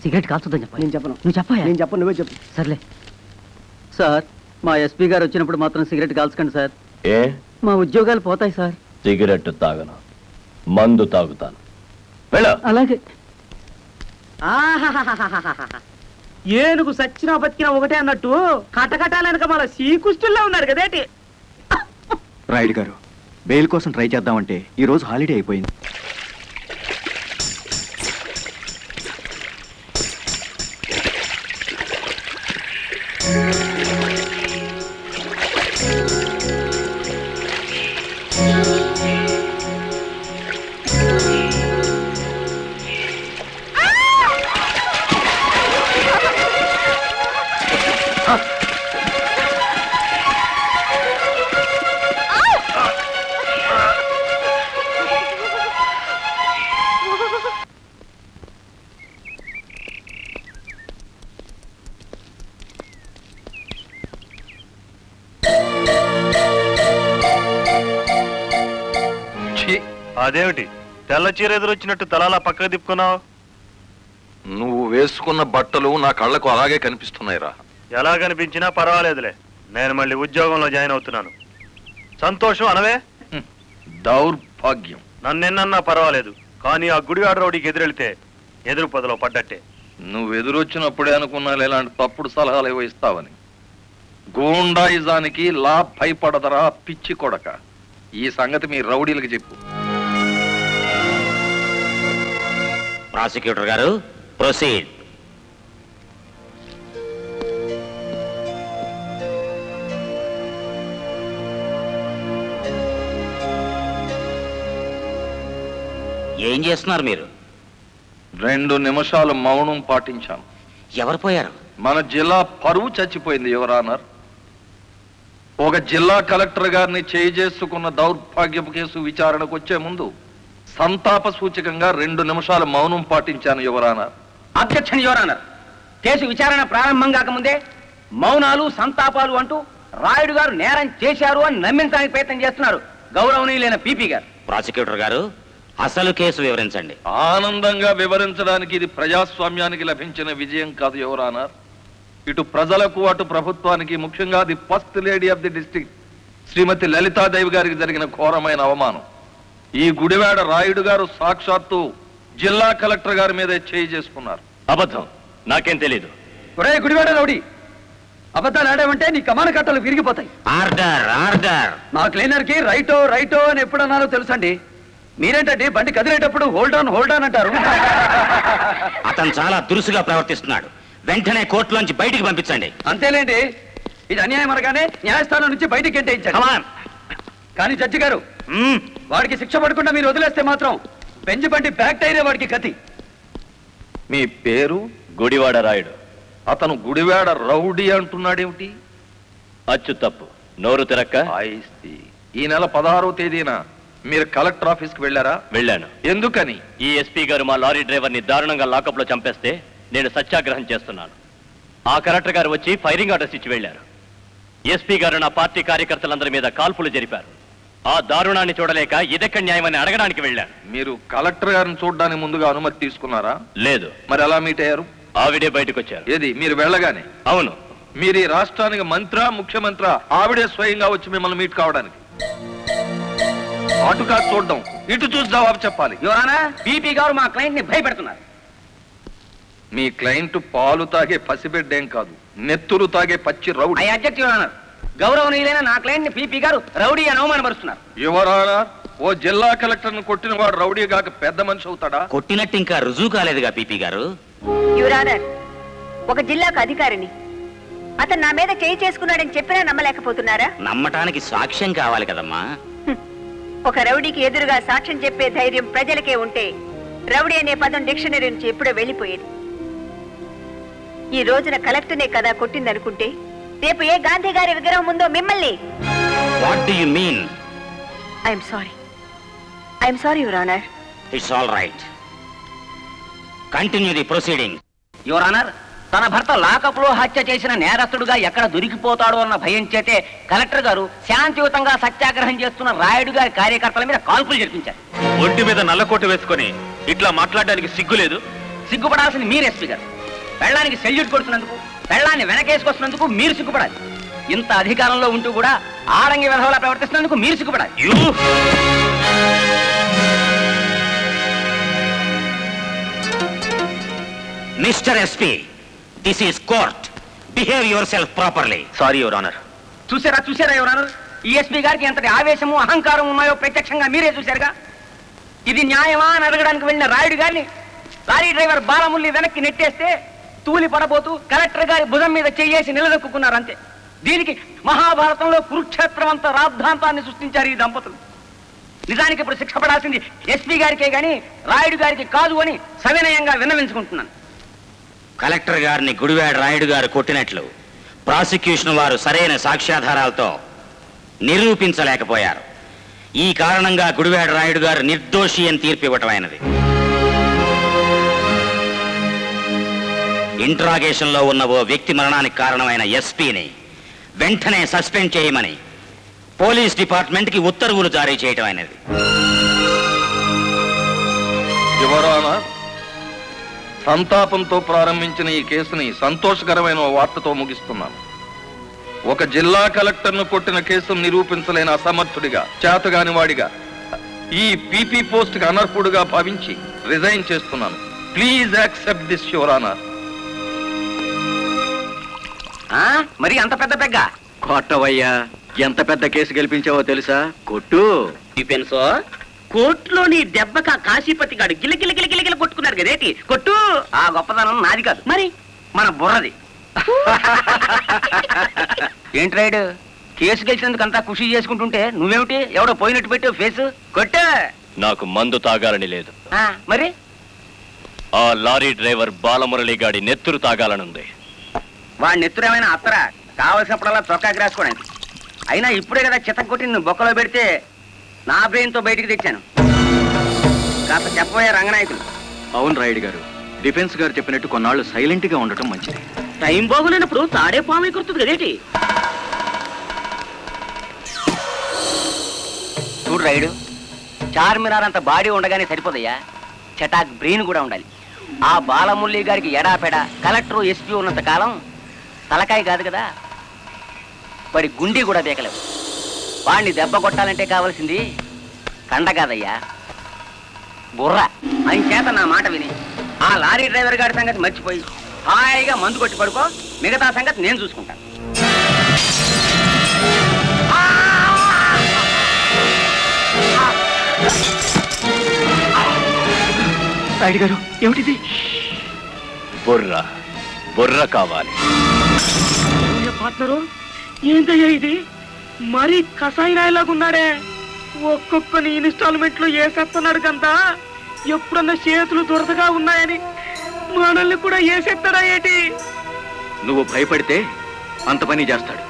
Cigarette కాల్చుద్దని చెప్పాలి. నేను చెప్పను. నువ్వు చెప్పా. నేను చెప్పను, నువ్వే చెప్పు. సర్లే సార్, మా ఎస్పీ గారు వచ్చినప్పుడు మాత్రం సిగరెట్ కాల్చకండి సార్. ఏ? మా ఉద్యోగాలు పోతాయి సార్. సిగరెట్ తాగను, మందు తాగుతాను. వెళ్ళ. అలాగే. ఏనుగు సచ్చినా బతికినా ఒకటే అన్నట్టు కటకటాలనక మన శ్రీకృష్ణుల్లో ఉన్నారు కదేటి. రాయుడు గారు, బెయిల్ కోసం ట్రై చేద్దామంటే ఈ రోజు హాలిడే అయిపోయింది. అదేమిటి తెల్ల చీర ఎదురొచ్చినట్టు తలాలా పక్కకు తిప్పుకున్నావు? నువ్వు వేసుకున్న బట్టలు నా కళ్ళకు అలాగే కనిపిస్తున్నాయిరా. ఎలా కనిపించినా పర్వాలేదులే, నేను మళ్ళీ ఉద్యోగంలో జాయిన్ అవుతున్నాను. సంతోషం అనవే. దౌర్భాగ్యం. నన్నెన్నన్నా పర్వాలేదు, కానీ ఆ గుడివాడ రౌడీకి ఎదురెళ్తే ఎదురు పదలో పడ్డట్టే. నువ్వు ఎదురొచ్చినప్పుడే అనుకున్నా ఇలాంటి తప్పుడు సలహాలు ఏవో ఇస్తావని. గూండాయిజానికి లా భయపడదరా పిచ్చి కొడక. ఈ సంగతి మీ రౌడీలకు చెప్పు. ప్రాసిక్యూటర్ గారు, ప్రొసీడ్. ఏం చేస్తున్నారు మీరు? 2 నిమిషాలు మౌనం పాటించాను. ఎవరు పోయారు? మన జిల్లా పరువు చచ్చిపోయింది యువరానర్. ఒక జిల్లా కలెక్టర్ గారిని చేసుకున్న దౌర్భాగ్యపు కేసు విచారణకు వచ్చే ముందు సంతాప సూచకంగా 2 నిమిషాలు మౌనం పాటించాను యువరానర్. Objection your honour. కేసు విచారణ ప్రారంభం కాకముందే మౌనాలు సంతాపాలు అంటూ రాయుడు గారు నేరం చేశారు అని నమ్మించడానికి ప్రయత్నం చేస్తున్నారు గౌరవనీయులైన పీపీ గారు. ప్రాసిక్యూటర్ గారు, అసలు కేసు వివరించండి. ఆనందంగా వివరించడానికి ఇది ప్రజాస్వామ్యానికి లభించిన విజయం కాదు యువరానర్. ఇటు ప్రజలకు అటు ప్రభుత్వానికి, ముఖ్యంగా the first lady of the district Shrimati Lalithadevi గారికి జరిగిన ఘోరమైన అవమానం. ఈ గుడివాడ రాయుడు గారు సాక్షాత్తు జిల్లా కలెక్టర్ గారి మీద చేసుకున్నారు. అబద్ధం, నాకేం తెలీదు. గుడివాడ రౌడీ, అబద్ధాలు ఆడామంటే నీ కమాన కట్టలు విరిగిపోతాయి. Order, order. మా క్లీనర్ కి రైటో రైటో అని ఎప్పుడన్నారో తెలుసండి. మీరేంటంటే బండి కదిలేటప్పుడు హోల్డ్ ఆన్ అంటారు. అతను చాలా దురుసుగా ప్రవర్తిస్తున్నాడు. వెంటనే కోర్టులోంచి బయటికి పంపించండి. అంతేలేండి, ఇది అన్యాయం అనగానే న్యాయస్థానం నుంచి బయటికి ఎంటేయించండి. కానీ జడ్జి గారు, వాడికి శిక్ష పడకుండా మీరు వదిలేస్తే మాత్రం బెంచ్ బండి బ్యాక్ టైరే వాడికి కతి. మీ పేరు? గుడివాడ రాయుడు. అతను గుడివాడ రౌడీ అంటున్నాడేమిటి? అచ్చు తప్పు, నోరు తిరక్క. ఈ నెల 16వ తేదీన మీరు కలెక్టర్ ఆఫీస్కి వెళ్ళారా? వెళ్ళాను. ఎందుకని? ఈ ఎస్పీ గారు మా లారీ డ్రైవర్ని దారుణంగా లాకప్ లో చంపేస్తే నేను సత్యాగ్రహం చేస్తున్నాను. ఆ కలెక్టర్ గారు వచ్చి ఫైరింగ్ ఆర్డర్స్ ఇచ్చి వెళ్లారు. ఎస్పీ గారు నా పార్టీ కార్యకర్తలందరి మీద కాల్పులు జరిపారు. ఆ దారుణాన్ని చూడలేక ఇదెక్కడ న్యాయమని అడగడానికి వెళ్ళాను. మీరు కలెక్టర్ గారిని చూడడానికి ముందుగా అనుమతి తీసుకున్నారా? లేదు. మరి ఎలా మీట్ అయ్యారు? ఆవిడే బయటకు వచ్చారు. ఏది, మీరు వెళ్ళగానే? అవును. మీరు ఈ రాష్ట్రానికి మంత్రా, ముఖ్యమంత్రి? ఆవిడే స్వయంగా వచ్చి మిమ్మల్ని మీట్ కావడానికి? అటు కాదు చూడడం, ఇటు చూసి జవాబు చెప్పాలి. యువరానా, పీపీ గారు మా క్లయింట్ ని భయపెడుతున్నారు. మీ క్లయింట్ పాలు తాగే పసిబిడ్డేం కాదు, నెత్తురు తాగే పచ్చి rowdy. I object your honour. గౌరవనీయులైన నా క్లయింట్ ని పీపీ గారు రౌడీ అని అవమానపరుస్తున్నారు. యువర్ ఆనర్, ఓ జిల్లా కలెక్టర్ ను కొట్టిన వాడు రౌడీ కాక పెద్ద మనిషి అవుతాడా? కొట్టినట్టు ఇంకా రుజువు కాలేదుగా పీపీ గారు. యువర్ ఆనర్, ఒక జిల్లాకు అధికారిని అతను నా మీద చేయి చేసుకున్నాడని చెప్పినా నమ్మలేకపోతున్నారా? నమ్మటానికి సాక్ష్యం కావాలి కదమ్మా. ఒక రౌడీకి ఎదురుగా సాక్ష్యం చెప్పే ధైర్యం ప్రజలకే ఉంటే రౌడీ అనే పదం డిక్షనరీ నుంచి ఎప్పుడో వెళ్ళిపోయేది. ఈ రోజున కలెక్టర్నే కదా కొట్టిందనుకుంటే రేపు ఏ గాంధీ గారి విగ్రహం ఉందో మిమ్మల్ని. What do you mean? I'm sorry your honour. It's all right. Continue the proceeding. Your honour, తన భర్త లాకప్ లో హత్య చేసిన నేరస్తుడుగా ఎక్కడ దొరికిపోతాడో అన్న భయం చేతే కలెక్టర్ గారు శాంతియుతంగా సత్యాగ్రహం చేస్తున్న రాయుడు గారి కార్యకర్తల మీద కాల్పులు జరిపించారు. ఒంటి మీద నల్లకోట వేసుకొని ఇట్లా మాట్లాడడానికి సిగ్గులేదు? సిగ్గుపడాల్సింది మీరు ఎస్పీ గారు. పెళ్ళానికి సెల్యూట్ కొడుతున్నందుకు, పెళ్ళాన్ని వెనకేసుకొస్తున్నందుకు మీరు సిగ్గుపడాలి. ఇంత అధికారంలో ఉంటూ కూడా ఆడంగి విధవలా ప్రవర్తిస్తున్నందుకు మీరు సిగ్గుపడాలి. Mister SP, this is court. Behave yourself properly. Sorry your honour. చూసారా యువర్ ఆనర్, ఈ ఎస్పీ గారికి ఎంతటి ఆవేశము అహంకారం ఉన్నాయో ప్రత్యక్షంగా మీరే చూశారుగా. ఇది న్యాయమా అని అడగడానికి వెళ్ళిన రాయుడు గారిని లారీ డ్రైవర్ బాలమురళి వెనక్కి నెట్టేస్తే తూలి పడబోతూ కలెక్టర్ గారి భుజం మీద చెయ్యేసి నిలదొక్కున్నారు అంతే. దీనికి మహాభారతంలో కురుక్షేత్రం అంత రాద్ధాంతాన్ని సృష్టించారు ఈ దంపతులు. నిజానికి ఇప్పుడు శిక్ష పడాల్సింది ఎస్పీ గారికే గాని రాయుడు గారికి కాదు అని సవినయంగా విన్నవించుకుంటున్నాను. కలెక్టర్ గారిని గుడివాడ రాయుడు గారు కొట్టినట్లు ప్రాసిక్యూషన్ వారు సరైన సాక్ష్యాధారాలతో నిరూపించలేకపోయారు. ఈ కారణంగా గుడివాడ రాయుడు గారు నిర్దోషి అని తీర్పు ఇవ్వటం అయినది. ఇంట్రాగేషన్ లో ఉన్న ఓ వ్యక్తి మరణానికి కారణమైన ఎస్పీని వెంటనే సస్పెండ్ చేయమని పోలీస్ డిపార్ట్మెంట్ కి ఉత్తర్వులు జారీ చేయటం అయినది. యువర్ ఆనర్, సంతాపంతో ప్రారంభించిన ఈ కేసుని సంతోషకరమైన వార్తతో ముగిస్తున్నాను. ఒక జిల్లా కలెక్టర్ను కొట్టిన కేసును నిరూపించలేని అసమర్థుడిగా, చేతగాని వాడిగా, ఈ పీపీ పోస్ట్ కి అనర్హుడుగా భావించి రిజైన్ చేస్తున్నాను. Please accept this your honour. మరి అంత పెద్ద పెగ్గ కొట్టవయ్యా. ఎంత పెద్ద కేసు గెలిపించావో తెలుసా? కొట్టు. కోర్టులోని దెబ్బక కాశీపతి గాడు గిలగిల కొట్టుకున్నారు కదేటి. కొట్టు. ఆ గొప్పదనం నాది కాదు, మరి మన బుర్రది. ఏంటి రైడ్, కేసు గెలిచినందుకు అంతా ఖుషి చేసుకుంటుంటే నువ్వేమిటి ఎవడో పోయినట్టు పెట్టావు ఫేసు? కొట్టు. నాకు మందు తాగాలని లేదు, మరి ఆ లారీ డ్రైవర్ బాలమురళి గాడి నెత్తురు తాగాలనుంది. వాడి నెత్తురు ఏమైనా అత్తరా? కావలసినప్పుడల్లా చొక్కాకి రాసుకోవడానికి. అయినా ఇప్పుడే కదా చిత్తం కొట్టి నువ్వు బొక్కలో పెడితే నా బ్రెయిన్తో బయటికి తెచ్చాను. కాస్త చెప్పబోయే రంగనాయకులు. అవును రాయుడు గారు, డిఫెన్స్ గారు చెప్పినట్టు కొన్నాళ్ళు సైలెంట్ గా ఉండటం మంచిది. టైం బాగులేనప్పుడు తాడే పాము కుడుతుంది కదేటి. చూడు రైడు, చార్మినార్ అంత బాడీ ఉండగానే సరిపోదయ్యా, చటాక్ బ్రెయిన్ కూడా ఉండాలి. ఆ బాలమురళి గారికి ఎడాపెడ కలెక్టర్ ఎస్పీ ఉన్నంత కాలం తలకాయ కాదు కదా, వాడి గుండీ కూడా బేకలేవు. వాడిని దెబ్బ కొట్టాలంటే కావాల్సింది కండ కాదయ్యా, బుర్ర. చేత నా మాట విని ఆ లారీ డ్రైవర్ గారి సంగతి మర్చిపోయి హాయిగా మందు కొట్టి పడుకో. మిగతా సంగతి నేను చూసుకుంటాను. రాయుడు గారు, ఏమిటిది? బుర్ర కావాలి. పార్ట్నరు, ఏంటయ్యా ఇది? మరీ కసాయినాయలాగున్నాడే. ఒక్కొక్కని ఇన్స్టాల్మెంట్ లో వేసేస్తున్నాడు కంతా. ఎప్పుడన్నా చేతులు దురదగా ఉన్నాయని మనల్ని కూడా వేసేస్తాడా ఏంటి? నువ్వు భయపడితే అంత పని చేస్తాడు.